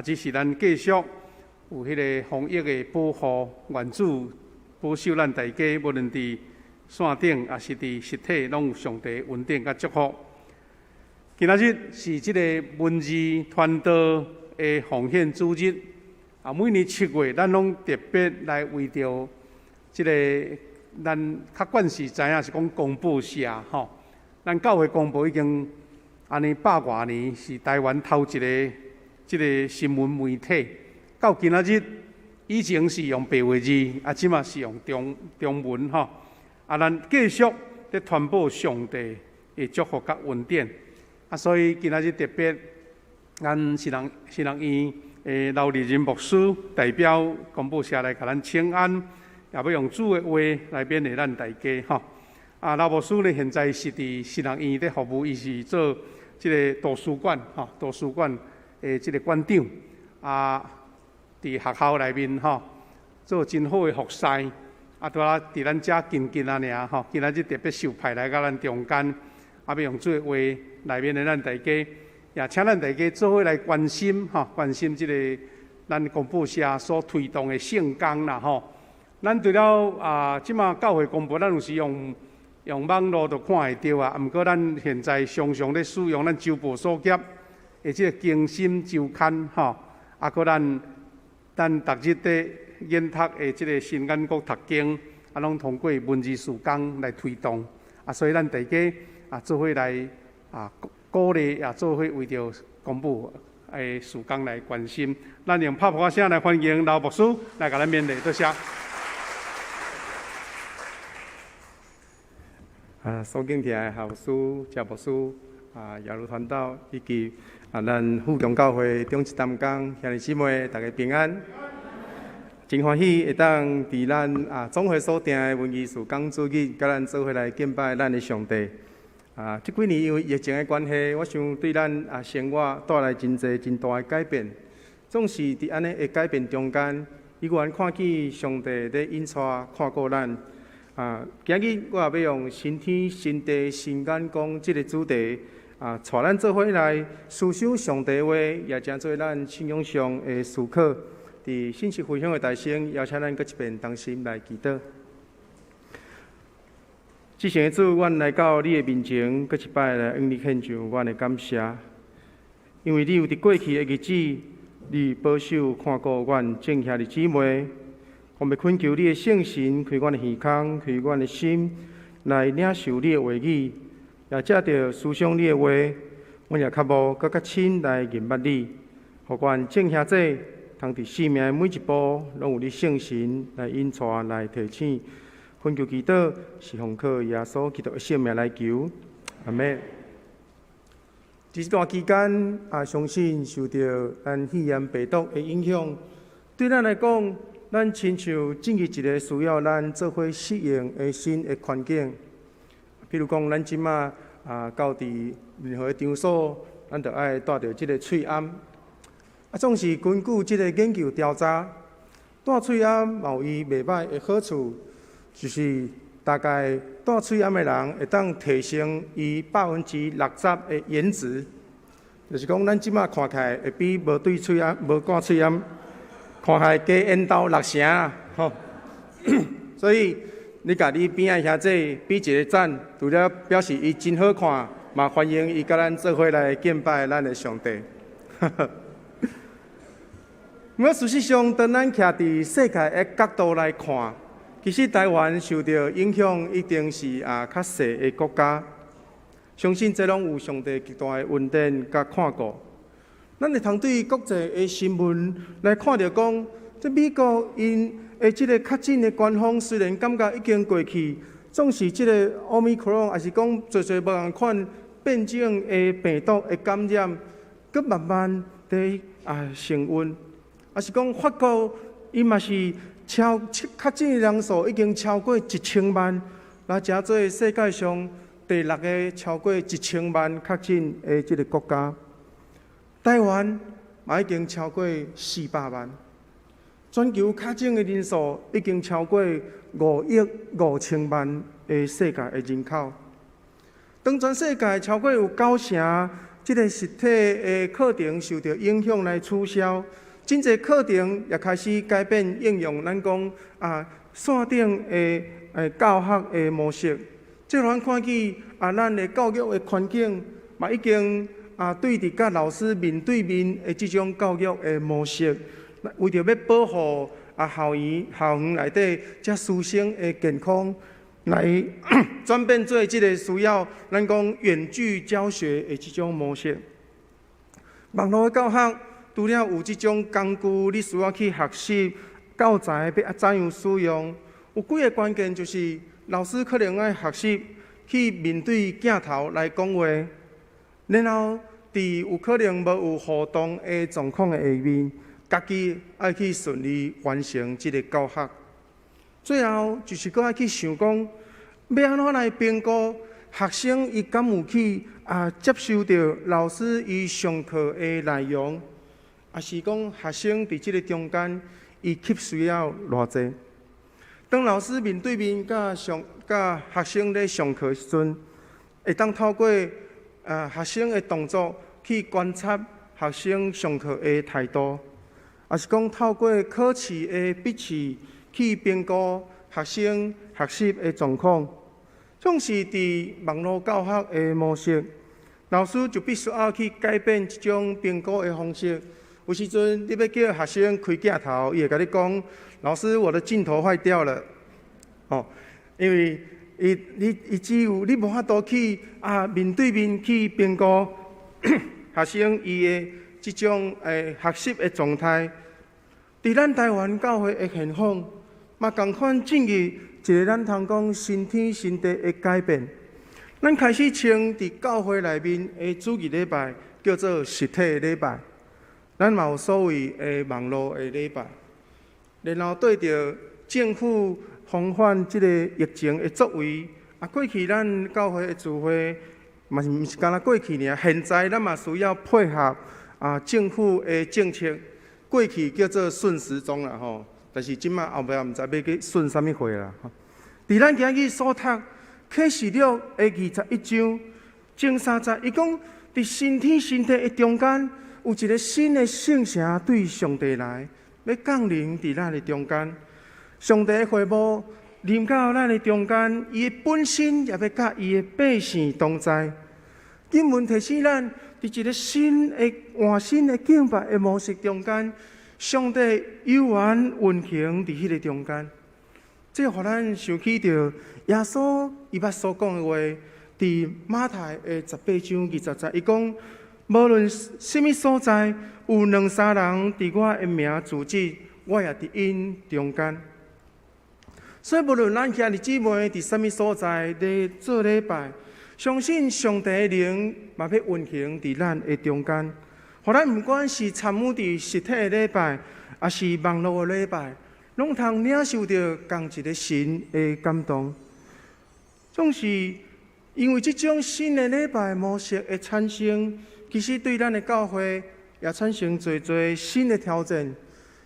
只是咱继续有迄个防疫的保护，愿主保守咱大家，无论伫线顶也是伫实体，拢有上帝恩典甲祝福。今仔日是即个文字传道的奉献主日，每年7月，咱拢特别来为着即个咱较惯是知影是讲公报社吼，咱教会公报已经安尼100多年，是台湾头一个即个新闻媒体。到今仔日，以前是用白话字，即嘛是用中文吼。咱继续咧传播上帝的祝福甲恩典。所以今仔日特别，咱新人院的刘立仁牧师代表公报社来甲咱请安，也要用主的话来勉励咱大家吼。刘牧师咧现在是伫新人院咧服务，伊是做即个图书馆吼，图书馆的即个馆长伫学校内面吼做真好的服侍，拄啊伫咱遮近尔吼，今仔日特别受派来到咱中间，要用主的话来勉励咱大家，也请咱大家做伙来关心吼，关心即个咱公报社所推动的圣工啦吼。咱除了即马教会公报，咱有时用网络就看会到啊。毋过咱现在常常咧使用咱周报所业的即个经心周刊吼，搁咱逐日咧研读的即个新眼国读经，拢通过文字事工来推动所以咱大家做伙来鼓励，也做伙为着公报的事工来关心。咱用拍鼓声来欢迎刘牧师来甲咱勉励，多谢。所敬听的校师、教牧师耶鲁传道以及咱富强教会中一担工兄弟姊妹，大家平安。真欢喜会当伫咱总会所定的文艺事工主日，甲咱做伙来敬拜咱的上帝。即几年因为疫情的关系，我想对咱生活带来真侪真大的改变。总是伫安尼的改变中间，依然看见上帝咧引带看顾咱。今日我也要用新天新地新眼光这个主题，带咱做伙来思想上帝话，也诚做咱信仰上的思考。伫信息分享的大声，邀请咱搁一遍同心来祈祷。至圣的主，阮来到你的面前，搁一摆来向你献上阮的感谢，因为你有伫过去的日子，你保守看顾阮正兄弟姊妹。我们恳求你的圣神开阮的耳孔，开阮的心，来领受你的话语，也借着思想你的话，阮也较无搁较亲来认捌你，互阮正兄弟通伫生命的每一步，拢有你圣神来引带来提醒。恳求祈祷是奉靠耶稣基督的圣名来求，阿门。这段期间相信受到咱肺炎病毒的影响，对咱来讲，咱亲像进入一个需要咱做伙适应的新的环境。比如讲，咱即马到伫任何场所，咱就爱戴着即个喙罨。总是根据即个研究调查，戴喙罨有伊袂歹的好处，就是大概戴喙罨的人会当提升伊60%的颜值，就是讲咱即马看起来会比无戴喙罨看起来加缘投6成啊！吼，所以你甲你边仔兄弟比一个赞，除了表示伊真好看，嘛欢迎伊甲咱做伙来敬拜咱的上帝。我事实上，当咱徛伫世界的角度来看，其实台湾受到影响一定是较细的国家。相信这拢有上帝极大的恩典甲看顾。咱会通对国际的新闻来看到讲，这美国因的即个确诊的官方虽然感觉已经过去，总是即个奥密克戎，也是讲侪无共款变种的病毒的感染，佮慢慢地升温。也是讲法国，伊嘛是确诊的人数已经超过1000万，那诚做世界上第6个超过1000万确诊的即个国家。台湾嘛已经超过400万，全球确诊的人数已经超过5亿5千万的世界的人口。当全世界超过有90%即个实体的课程受到影响来取消，真侪课程也开始改变应用咱讲线顶的教学的模式。即咱看见咱的教育的环境嘛已经对伫甲老师面对面的即种教育的模式，为着要保护校园内底遮师生的健康，来转变做即个需要咱讲远距教学的即种模式。网络的教学除了有即种工具，你需要去学习教材要怎样使用，有几个关键就是老师可能要学习去面对镜头来讲话，然后伫有可能无有互动的状况的下面，家己爱去顺利完成即个教学。最后就是搁爱去想讲，要安怎来评估学生伊敢有去接受到老师伊上课的内容，也是讲学生伫即个中间伊吸收了偌济。当老师面对面甲学生咧上课时阵，会当透过学生的动作去观察学生上课的态度，也是讲透过考试的笔试去评估学生学习的状况。总是伫网络教学的模式，老师就必须要去改变这种评估的方式。有时阵你要叫学生开镜头，伊会甲你讲：“老师，我的镜头坏掉了。”因为伊只有你无法度去面对面去评估学生伊的即种学习的状态。伫咱台湾教会的现况，嘛共款进入一个咱通讲新天新地的改变。咱开始称伫教会内面的主日礼拜叫做实体礼拜，咱嘛有所谓的网络的礼拜，然后对着政府防范即个疫情的作为，过去咱教会的聚会，嘛毋是干那过去尔，现在咱嘛需要配合政府的政策。过去叫做顺时钟啦吼，但是即摆后尾毋知要去顺啥物货啦。伫咱今日所读启示录的21章前3节，伊讲伫新天新地的中间，有一个新的圣城对上帝来，要降临伫咱的中间。上帝的会幕临到咱的中间，伊的本身也要甲伊的百姓同在。经文提醒咱，伫一个新的换新的敬拜的模式中间，上帝悠然运行伫迄个中间。这互咱想起着耶稣伊捌所讲的话，伫马太的18章20节，伊讲：无论什么所在，有2、3人伫我的名自治，我也伫因中间。所以，无论咱兄弟姊妹伫什么所在咧做礼拜，相信上帝的灵嘛要运行伫咱的中间，互咱毋管是参与伫实体的礼拜，也是网络的礼拜，拢通领受到同一个神的感动。总是因为这种新的礼拜模式的产生，其实对咱的教会也产生侪新的挑战，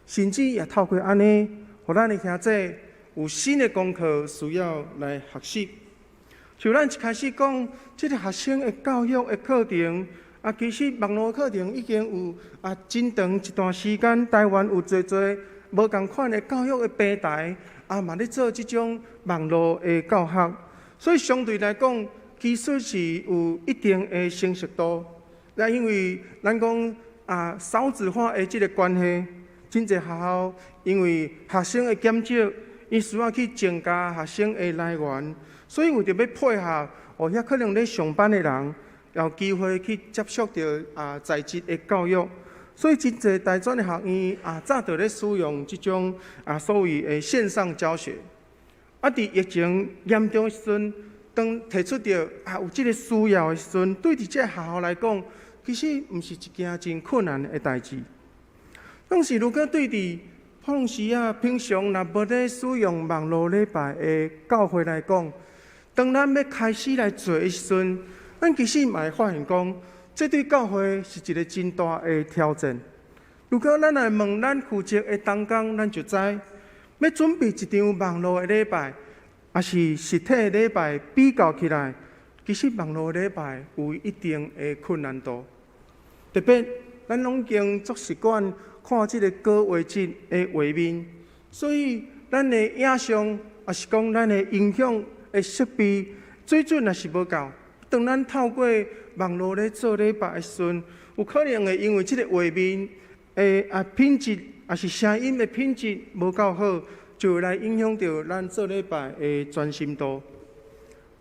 甚至也透过安尼，互咱的兄弟有新的功课需要来学习。像咱一开始讲，这个学生的教育的课程，其实网络课程已经有真长一段时间，台湾有侪无同款的教育的平台，嘛咧做这种网络的教学，所以相对来讲，其实是有一定的成熟度。那因为咱讲少子化的这个关系，真侪学校因为学生的减少，伊需要去增加学生的来源。所以为着要配合，遐可能咧上班的人有机会去接触到在职的教育，所以真侪大专的学院早就咧使用这种所谓的线上教学。伫疫情严重的时阵，当提出到有这个需要的时阵，对伫这学校来讲，其实毋是一件真困难的代志。但是如果对伫碰时平常若无咧使用网络礼拜的教会来讲，当咱要开始来做的时阵，咱其实嘛会发现讲，这对教会是一个真大的挑战。如果咱来问咱负责的同工，咱就知要准备一场网络的礼拜，也是实体的礼拜比较起来，其实网络礼拜有一定的困难度，特别咱拢已经足习惯看即个高画质的画面，所以咱的影像也是讲咱的音响的设备水准也是无够。当咱透过网络咧做礼拜的时阵，有可能会因为即个画面的品质，也是声音的品质无够好，就会来影响到咱做礼拜的专心度。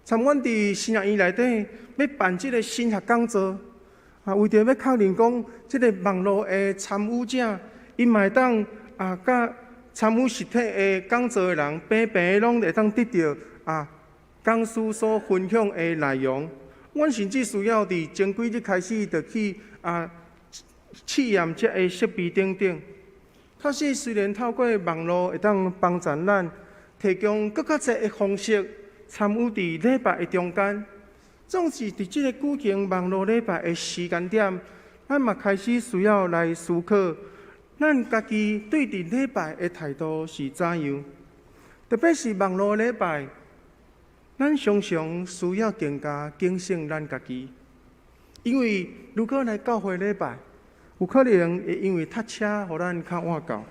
参阮伫新学院内底要办即个新学讲座，为着要确认讲，即个网络的参与者，因嘛会当甲参与实体的讲座的人，平平拢会当得到讲师所分享的内容。阮甚至需要伫前几日开始，就去试验这个设备等等。确实，虽然透过网络会当帮助咱提供更较侪的方式。参与伫礼拜的中间，总是伫即个举行网络礼拜的时间点，咱嘛开始需要来思考，咱家己对伫礼拜的态度是怎样？特别是网络礼拜，咱常常需要更加警醒咱家己，因为如果来教会礼拜，有可能会因为塞车，互咱较晚到。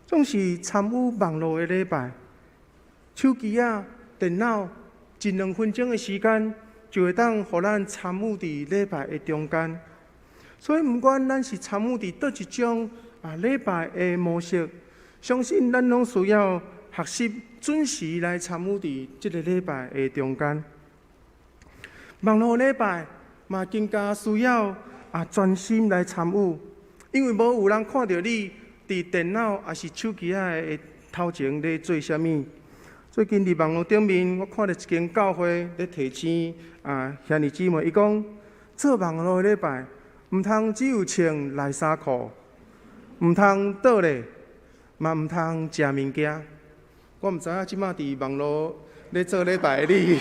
总是参与网络的礼拜，手机电脑1-2分钟的时间，就会当互咱参与伫礼拜的中间。所以，毋管咱是参与伫倒一种礼拜的模式，相信咱拢需要学习准时来参与伫即个礼拜的中间。网络礼拜嘛更加需要专心来参与，因为无有人看到你伫电脑还是手机的头前咧做啥物。最近伫网络顶面，我看到一间教会咧提醒兄弟姊妹，伊讲做网络礼拜，毋通只有穿内衫裤，毋通倒咧，嘛毋通食物件。我毋知影即马伫网络咧做礼拜的你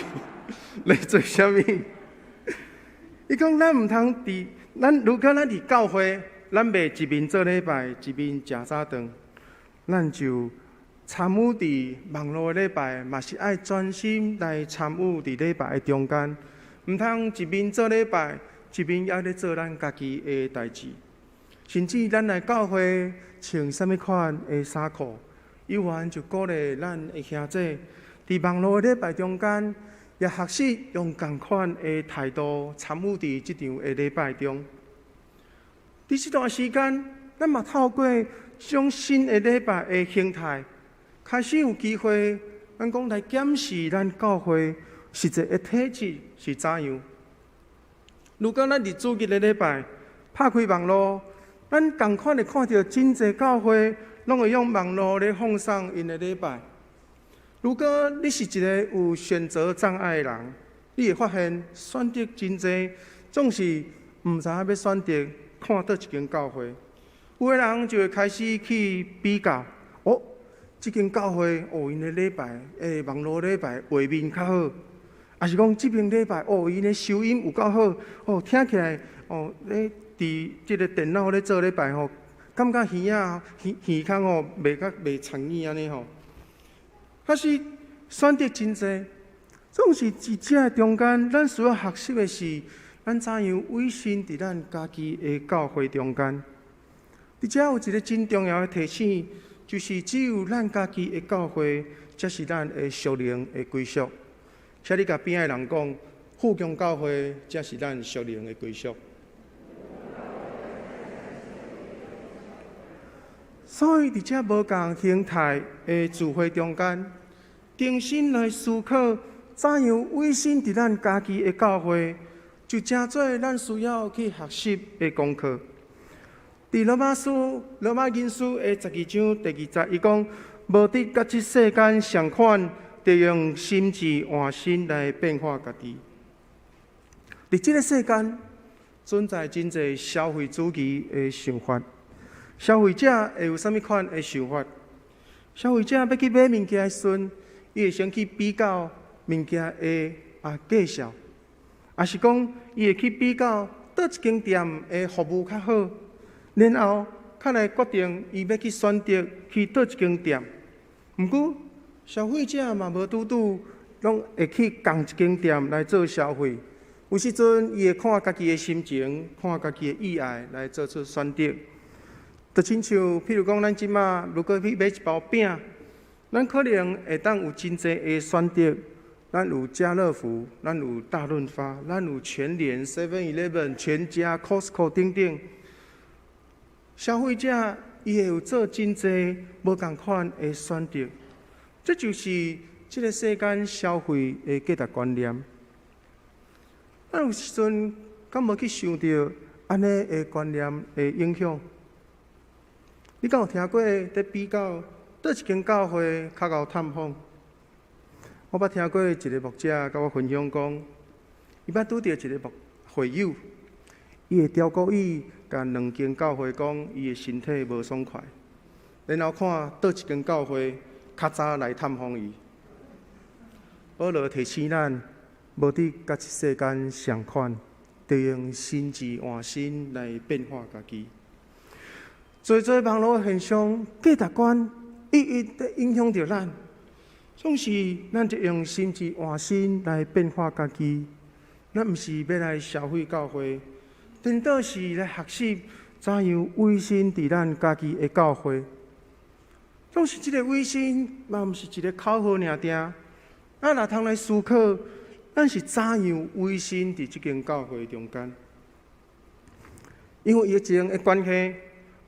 咧做啥物？伊讲咱毋通如果咱伫教会，咱袂一面做礼拜，一面食早顿，咱就参与伫网络礼拜，嘛是爱专心来参与伫礼拜的中间，毋通一面做礼拜，一面还咧做咱家己的代志。甚至咱来教会穿啥物款的衫裤，有缘就鼓励咱的兄弟伫网络礼拜中间，也学习用同款的态度参与伫即场的礼拜中。伫这段时间，咱嘛透过种新的礼拜的形态。开始有机会，咱讲来检视咱教会实际的体制是怎样。如果咱伫主日的礼拜拍开网络，咱同款会看到真侪教会拢会用网络来放送因的礼拜。如果你是一个有选择障碍的人，你会发现选择真侪，总是毋知影要选择看倒一间教会。有的人就会开始去比较，即间教会因的礼拜，网络礼拜画面较好，也是讲即边礼拜因的收音有够好，听起来咧伫即个电脑咧做礼拜感觉耳孔袂长耳安尼可是选择真侪，总是伫这中间，咱需要学习的是，咱怎样委身伫咱家己的教会中间。伫遮有一个真重要的提醒。就是只有咱家己的教会，才是咱的属灵的归属。请你甲边的人讲，富强教会才是咱属灵的归属。所以伫遮无共形态的聚会中间，重新来思考怎样委身伫咱家己的教会，就真做咱需要去学习的功课。伫罗马人书的12章第20，伊讲：无得甲即世间相款，得用心智换心来变化家己。伫即个世间，存在真侪消费主义的想法。消费者会有啥物款的想法？消费者要去买物件的时阵，伊会先去比较物件的价钱，也是讲伊会去比较倒一间店的服务较好。然后，较来决定伊要去选择去倒一间店。毋过，消费者嘛无拄拢会去共一间店来做消费。有时阵，伊会看家己的心情，看家己的意爱来做出选择。就亲像，譬如讲，咱即马如果去买一包饼，咱可能会当有真侪的选择。咱有家乐福，咱有大润发，咱有全联、7-11、全家、Costco 等等。消费者伊会有做真侪无共款的选择，这就是这个世间消费的价值观念。咱有时阵敢无去想到安尼的观念的影响？你敢有听过在比较倒一间教会较够探访？我捌听过一个牧者甲我分享讲，伊捌拄着一个会友，伊会刁故意甲两间教会讲伊的身体无爽快，然后看倒一间教会较早来探访伊。保罗提醒咱，无伫甲这世间相款，得用心智换心来变化家己。做网络现象、价值观一一地影响着咱，总是咱就用心智换心来变化家己。咱毋是要来消费教会，颠倒是来学习怎样委身伫咱家己的教会。总是即个委身，嘛毋是一个口号尔定。若通来思考，咱是怎样委身伫即间教会中间？因为疫情的关系，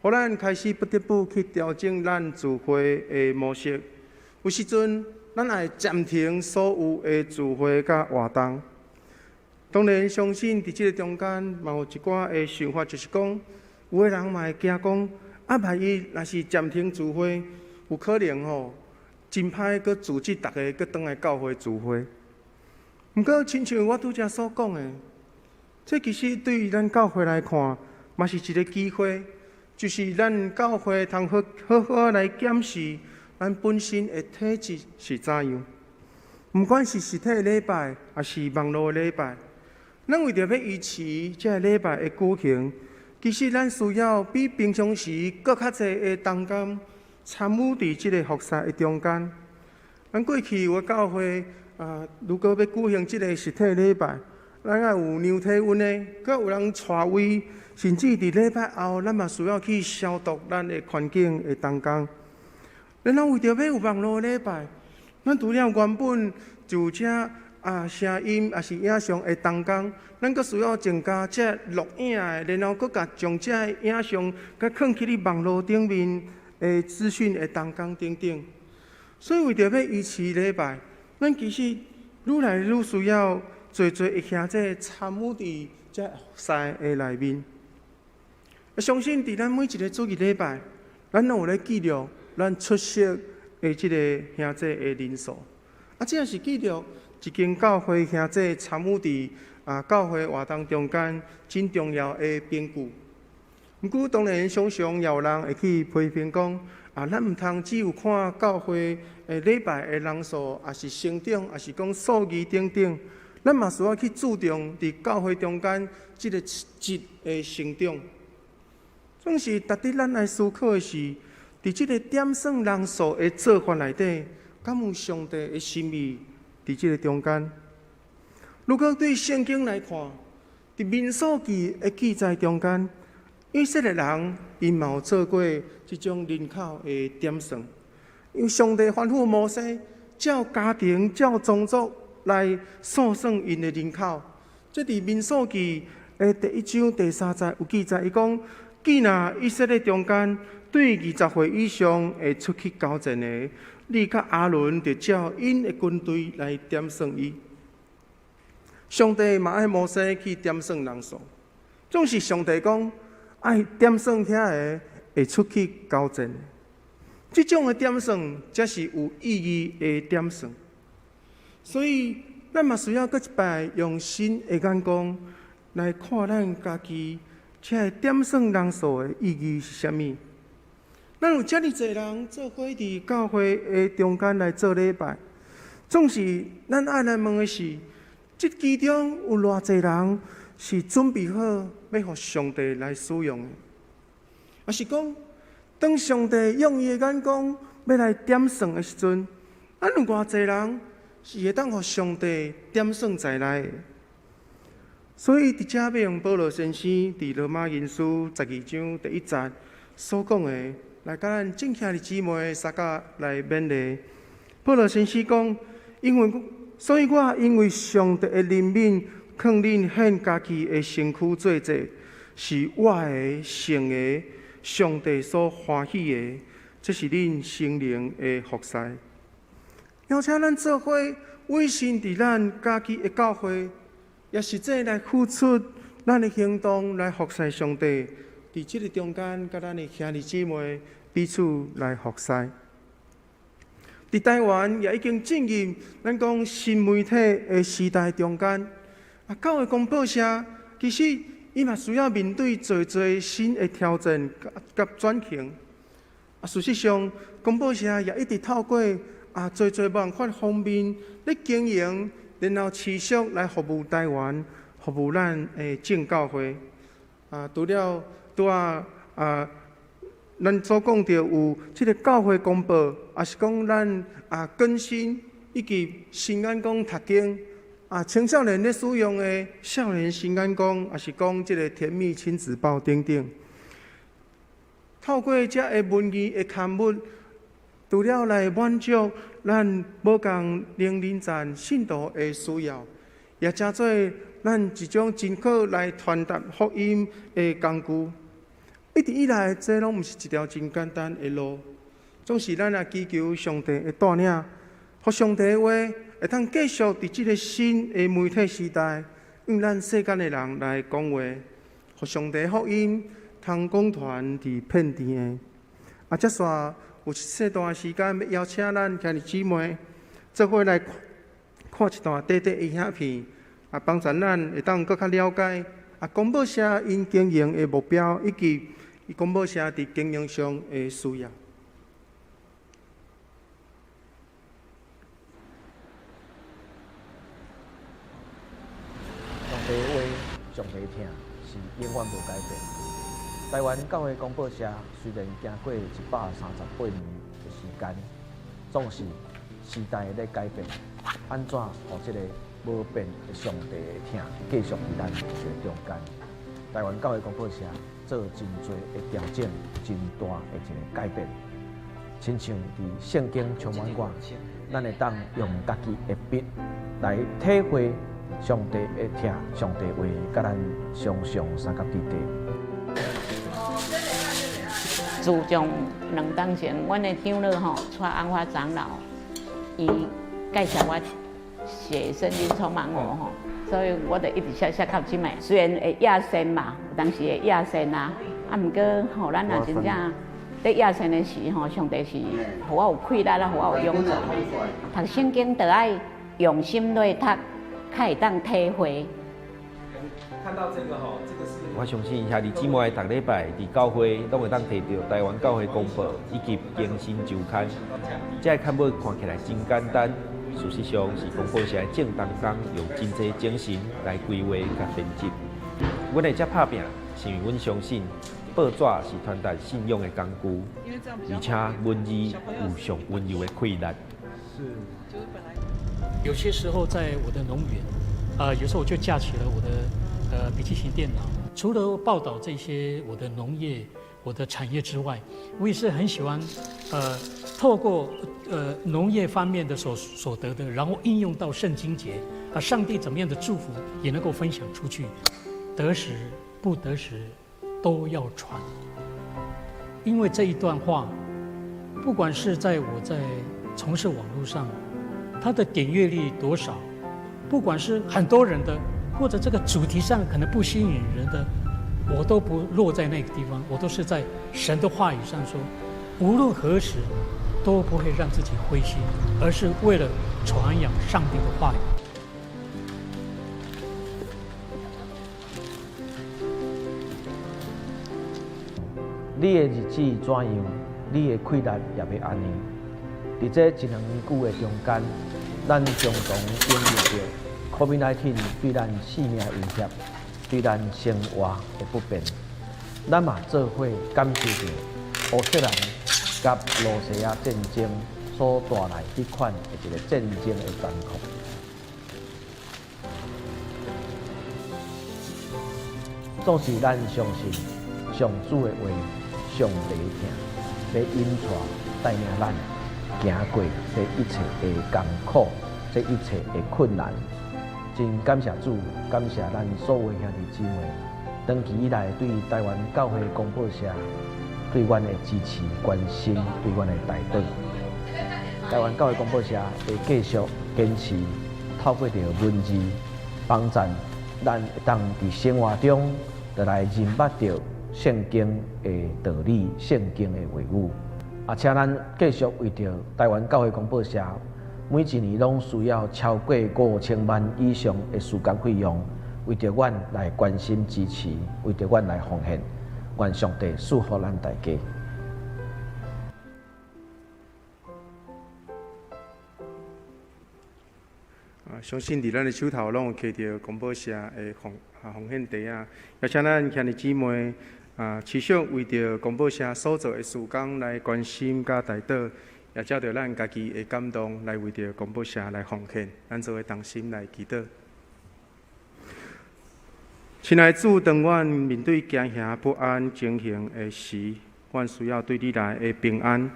互咱开始不得不去调整咱聚会的模式。有时阵，咱也会暂停所有的聚会甲活动。当然，相信伫即个中间，嘛有一寡的想法，就是讲，有的人嘛会惊讲，万一若是暂停聚会，有可能真歹搁组织大家搁倒来教会聚会。毋过，亲像我拄则所讲的，这其实对于咱教会来看，嘛是一个机会，就是咱教会通好好来检视咱本身的体质是怎样。毋管是实体礼拜，还是网络礼拜，咱为着要维持这个礼拜的举行，其实咱需要比平常时搁较侪的同工参与伫即个服侍的中间。咱过去有教会如果要举行即个实体礼拜，咱也有量体温的，搁有人带位，甚至伫礼拜后，咱嘛需要去消毒咱的环境的同工。然后为着要有网络礼拜，咱除了原本就有这声音也是影像的同工，咱阁需要增加这录影的，然后阁甲将这影像甲放去伫网络顶面的资讯的同工等等。所以为着要维持礼拜，咱其实愈来愈需要侪的兄弟参与伫这服侍的内面。相信伫咱每一个主日礼拜，咱拢有咧记录咱出席的即个兄弟的人数。这也是记录一间教会兄弟参与伫教会活动中间真重要的凭据。毋过当然，常常也有人会去批评讲，咱毋通只有看教会礼拜的人数，也是成长，也是讲数字等等，咱嘛需要去注重伫教会中间即个质的成长。总是值得咱来思考的是，伫即个点算人数的做法内底，敢有上帝的心意伫即个中间？如果对圣经来看，伫民数记的记载中间，以色列人因嘛有做过即种人口的点算，因为上帝吩咐摩西照家庭、照宗族来数算因的人口。这伫民数记的第1章第3节有记载，伊讲：既若以色列中间对20岁以上会出去交战的，你甲亚伦就照因的军队来点算伊。上帝嘛爱摩西去点算人数，总是上帝讲爱点算遐个会出去交战的。这种的点算才是有意义的点算。所以，咱嘛需要搁一摆用新的眼光来看咱家己，这点算人数的意义是啥物？咱有遮尔侪人做伙伫教会的中间来做礼拜，总是咱爱来问的是，这其中有偌侪人是准备好要互上帝来使用的，也是讲，当上帝用伊的眼光要来点算的时阵，咱有偌侪人是会当互上帝点算在内的。所以，伫遮要用保罗先生伫罗马人书12章第1节所讲的，来甲咱正兄弟姊妹三甲来勉励。保罗先生讲，所以我因为上帝的怜悯，劝恁献家己的身躯做祭，是我的圣的，上帝所欢喜的，这是恁心灵的服侍。邀请咱做伙委身伫咱家己的教会，也实际来付出咱的行动来服侍上帝。伫即个中间，甲咱的兄弟姊妹彼此来服侍。伫台湾也已经进入咱讲新媒体的时代中间，教会公报社其实伊嘛需要面对侪新的挑战甲转型。事实上，公报社也一直透过侪办法方面咧经营，然后持续来服务台湾，服务咱的正教会。除了咱所讲到有即个教会公报，也是讲咱更新以及新眼光读经青少年咧使用的少年新眼光，也是讲即个甜蜜亲子报等等。透过这个文字的刊物，除了来满足咱无共年龄层信徒的需要，也加做咱一种真好来传达福音的工具。一直以来，这拢毋是一条真简单的路，总是咱也祈求上帝的带领，互上帝的话会通继续伫即个新的媒体时代，用咱世间的人来讲话，互上帝的福音通广传伫遍地的。接续有一小段时间，要邀请咱兄弟姊妹做伙来看一段短的影片，帮助咱会当更较了解公报社因经营的目标以及公报社伫经营上的需要。上帝话，上帝听，是永远无改变。台湾教会公报社虽然经过138年的时间，总是时代在改变，安怎互这个无变的上帝的听继续伫咱这个中间？台湾教会公报社做真多的调整，真大的一个改变。亲像伫圣经充满我，咱会当用家己的笔来体会上帝的听，上帝话，甲咱常常三角地地。自从2天前，阮的长老带安华长老，伊介绍我写圣经充满我所以我就一直写到即卖。虽然会亚线嘛，有当时会亚线毋过咱若真正在亚线的时上帝是互我有气力互我有勇气。读圣经就爱用心来读，才会当体会。看到这个我相信兄弟姊妹逐礼拜伫教会拢会当摕到台湾教会公报以及更新周刊。这个刊物看起来真简单，事实上是公报社正当中用真侪精神来规划甲编辑。阮会遮拍拼，是因为阮相信报纸是传达信仰的工具，而且文字有上温柔的气力。有些时候在我的农园，有时候我就架起了我的笔记型电脑，除了报道这些我的农业、我的产业之外，我也是很喜欢透过农业方面的所得的，然后应用到圣经节上帝怎么样的祝福也能够分享出去，得时不得时都要传。因为这一段话，不管是在我在从事网络上，它的点阅率多少，不管是很多人的，或者这个主题上可能不吸引人的，我都不落在那个地方，我都是在神的话语上说，无论何时都不会让自己灰心，而是为了传扬上帝的话语。你的日子怎样，你的气力也要安尼。伫这1、2年久的中间，咱共同经历着 COVID-19 对咱性命的威胁，对咱生活的不便。咱嘛做伙感受着乌克兰甲罗西亚战争所带来迄款的一个战争的艰苦。总是咱相信上主的话，上帝听，要引带带领咱行过这一切的艰苦，这一切的困难。真感谢主，感谢咱所有兄弟姊妹，长期以来对台湾教会公报社对阮的支持、关心，对阮的带动。台湾教会公报社会继续坚持，透过着文字帮助咱会当伫生活中，就来认捌着圣经的道理、圣经的话语。请咱继续为着台湾教会公报社。每一年拢需要超过5000万以上的事工费用，为着阮来关心支持，为着阮来奉献，愿上帝赐福咱大家。相信伫咱的手头拢有摕到公报社的奉献袋啊，也请咱兄弟姊妹持续为着公报社所做的事工来关心甲带导。也照着咱家己的感动来为着公报社来奉献，咱做伙同心来祈祷。亲爱的主，当阮面对惊吓不安情形的时，阮需要对你来的平安；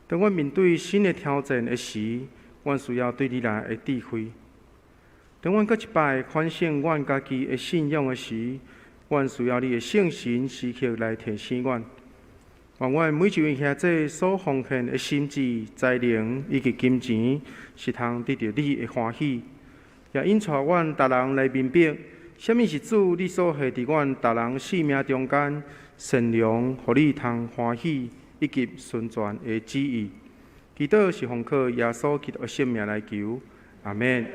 当阮面对新的挑战的时，阮需要对你来的智慧；当阮搁一摆反省阮家己的信仰的时，阮需要你的圣神时刻来提醒阮。愿阮每一位兄弟所奉献的心智、才能以及金钱，是通得到你的欢喜，也引带阮逐人来明白，什么是主你所下伫阮逐人生命中间善良，互你通欢喜以及顺全的旨意。祈祷是奉靠耶稣基督的圣名来求，阿免。